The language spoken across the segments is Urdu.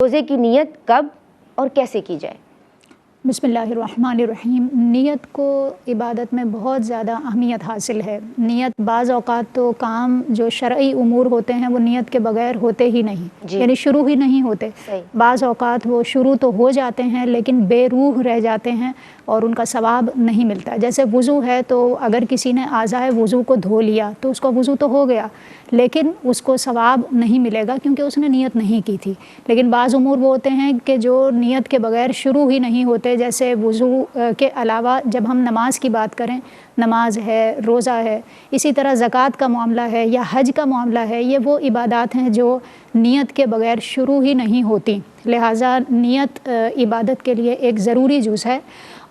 روزے کی نیت کب اور کیسے کی جائے؟ بسم اللہ الرحمن الرحیم۔ نیت کو عبادت میں بہت زیادہ اہمیت حاصل ہے۔ نیت بعض اوقات تو کام جو شرعی امور ہوتے ہیں وہ نیت کے بغیر ہوتے ہی نہیں، یعنی شروع ہی نہیں ہوتے۔ بعض اوقات وہ شروع تو ہو جاتے ہیں لیکن بے روح رہ جاتے ہیں اور ان کا ثواب نہیں ملتا۔ جیسے وضو ہے تو اگر کسی نے اعضائے وضو کو دھو لیا تو اس کا وضو تو ہو گیا، لیکن اس کو ثواب نہیں ملے گا کیونکہ اس نے نیت نہیں کی تھی۔ لیکن بعض امور وہ ہوتے ہیں کہ جو نیت کے بغیر شروع ہی نہیں ہوتے، جیسے وضو کے علاوہ جب ہم نماز کی بات کریں، نماز ہے، روزہ ہے، اسی طرح زکوٰۃ کا معاملہ ہے یا حج کا معاملہ ہے، یہ وہ عبادات ہیں جو نیت کے بغیر شروع ہی نہیں ہوتی۔ لہٰذا نیت عبادت کے لیے ایک ضروری جز ہے۔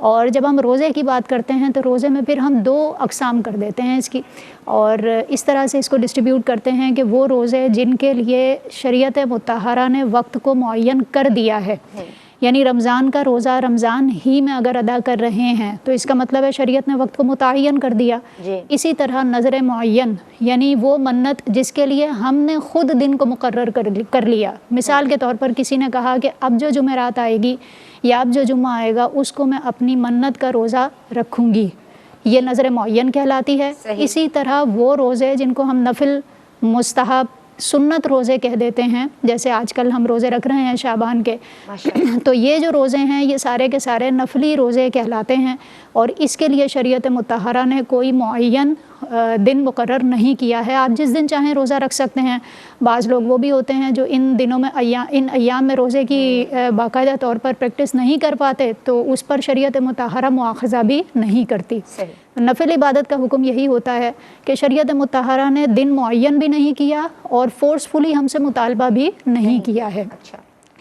اور جب ہم روزے کی بات کرتے ہیں تو روزے میں پھر ہم دو اقسام کر دیتے ہیں اس کی، اور اس طرح سے اس کو ڈسٹریبیوٹ کرتے ہیں کہ وہ روزے جن کے لیے شریعت مطہرہ نے وقت کو معین کر دیا ہے، یعنی رمضان کا روزہ رمضان ہی میں اگر ادا کر رہے ہیں تو اس کا مطلب ہے شریعت نے وقت کو متعین کر دیا۔ اسی طرح نظر معین، یعنی وہ منت جس کے لیے ہم نے خود دن کو مقرر کر لیا۔ مثال کے طور پر کسی نے کہا کہ اب جو جمعرات آئے گی یا اب جو جمعہ آئے گا اس کو میں اپنی منت کا روزہ رکھوں گی، یہ نظر معین کہلاتی ہے۔ اسی طرح وہ روزے جن کو ہم نفل، مستحب، سنت روزے کہہ دیتے ہیں، جیسے آج کل ہم روزے رکھ رہے ہیں شعبان کے، تو یہ جو روزے ہیں یہ سارے کے سارے نفلی روزے کہلاتے ہیں، اور اس کے لیے شریعت مطہرہ نے کوئی معین دن مقرر نہیں کیا ہے۔ آپ جس دن چاہیں روزہ رکھ سکتے ہیں۔ بعض لوگ وہ بھی ہوتے ہیں جو ان دنوں میں ان ایام میں روزے کی باقاعدہ طور پر پریکٹس نہیں کر پاتے، تو اس پر شریعت مطہرہ مؤاخذہ بھی نہیں کرتی۔ نفل عبادت کا حکم یہی ہوتا ہے کہ شریعت مطہرہ نے دن معین بھی نہیں کیا اور فورسفلی ہم سے مطالبہ بھی نہیں کیا ہے۔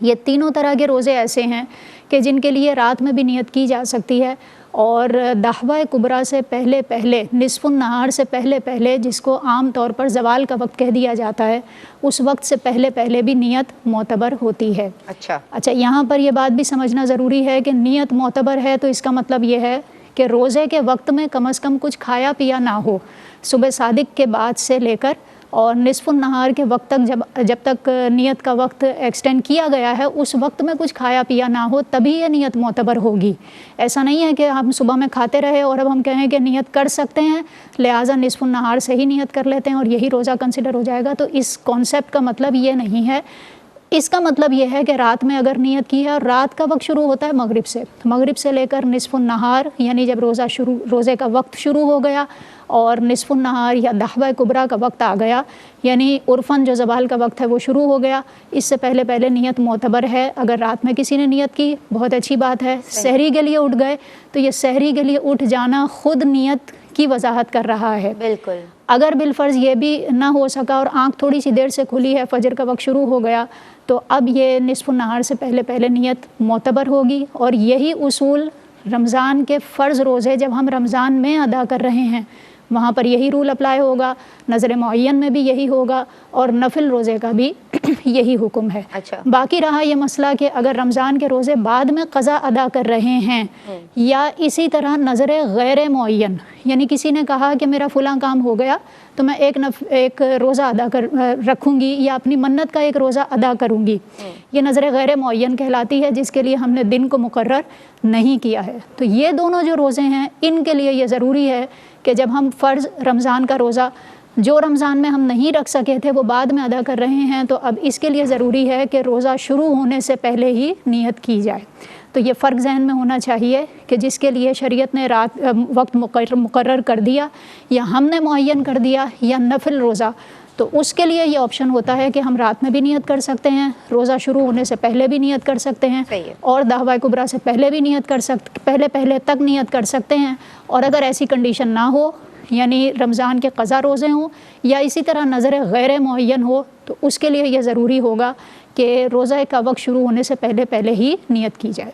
یہ تینوں طرح کے روزے ایسے ہیں کہ جن کے لیے رات میں بھی نیت کی جا سکتی ہے، اور دحوہ کبریٰ سے پہلے پہلے، نصف النہار سے پہلے پہلے، جس کو عام طور پر زوال کا وقت کہہ دیا جاتا ہے، اس وقت سے پہلے پہلے بھی نیت معتبر ہوتی ہے۔ اچھا، یہاں پر یہ بات بھی سمجھنا ضروری ہے کہ نیت معتبر ہے تو اس کا مطلب یہ ہے کہ روزے کے وقت میں کم از کم کچھ کھایا پیا نہ ہو۔ صبح صادق کے بعد سے لے کر اور نصف النہار کے وقت تک، جب تک نیت کا وقت ایکسٹینڈ کیا گیا ہے، اس وقت میں کچھ کھایا پیا نہ ہو، تبھی یہ نیت معتبر ہوگی۔ ایسا نہیں ہے کہ ہم صبح میں کھاتے رہے اور اب ہم کہیں کہ نیت کر سکتے ہیں لہٰذا نصف النہار سے ہی نیت کر لیتے ہیں اور یہی روزہ کنسیڈر ہو جائے گا، تو اس کانسیپٹ کا مطلب یہ نہیں ہے۔ اس کا مطلب یہ ہے کہ رات میں اگر نیت کی ہے، اور رات کا وقت شروع ہوتا ہے مغرب سے لے کر نصف النہار، یعنی جب روزے کا وقت شروع ہو گیا اور نصف النہار یا دحوہ کبریٰ کا وقت آ گیا، یعنی عرفاً جو زوال کا وقت ہے وہ شروع ہو گیا، اس سے پہلے پہلے نیت معتبر ہے۔ اگر رات میں کسی نے نیت کی بہت اچھی بات ہے۔ سحری کے لیے اٹھ گئے تو یہ سحری کے لیے اٹھ جانا خود نیت کی وضاحت کر رہا ہے۔ بالکل، اگر بالفرض یہ بھی نہ ہو سکا اور آنکھ تھوڑی سی دیر سے کھلی ہے، فجر کا وقت شروع ہو گیا، تو اب یہ نصف النہار سے پہلے پہلے نیت معتبر ہوگی۔ اور یہی اصول رمضان کے فرض روزے جب ہم رمضان میں ادا کر رہے ہیں وہاں پر یہی رول اپلائی ہوگا، نظر معین میں بھی یہی ہوگا، اور نفل روزے کا بھی یہی حکم ہے۔ باقی رہا یہ مسئلہ کہ اگر رمضان کے روزے بعد میں قضا ادا کر رہے ہیں، یا اسی طرح نظر غیر معین، یعنی کسی نے کہا کہ میرا فلاں کام ہو گیا تو میں ایک روزہ ادا رکھوں گی یا اپنی منت کا ایک روزہ ادا کروں گی، یہ نظر غیر معین کہلاتی ہے، جس کے لیے ہم نے دن کو مقرر نہیں کیا ہے۔ تو یہ دونوں جو روزے ہیں ان کے لیے یہ ضروری ہے کہ جب ہم فرض رمضان کا روزہ جو رمضان میں ہم نہیں رکھ سکے تھے وہ بعد میں ادا کر رہے ہیں، تو اب اس کے لیے ضروری ہے کہ روزہ شروع ہونے سے پہلے ہی نیت کی جائے۔ تو یہ فرق ذہن میں ہونا چاہیے کہ جس کے لیے شریعت نے وقت مقرر کر دیا یا ہم نے معین کر دیا یا نفل روزہ، تو اس کے لیے یہ آپشن ہوتا ہے کہ ہم رات میں بھی نیت کر سکتے ہیں، روزہ شروع ہونے سے پہلے بھی نیت کر سکتے ہیں، اور دحوہ کبریٰ سے پہلے بھی نیت کر سکتے، پہلے تک نیت کر سکتے ہیں۔ اور اگر ایسی کنڈیشن نہ ہو، یعنی رمضان کے قضا روزے ہوں یا اسی طرح نظر غیر معین ہو، تو اس کے لیے یہ ضروری ہوگا کہ روزہ کا وقت شروع ہونے سے پہلے ہی نیت کی جائے۔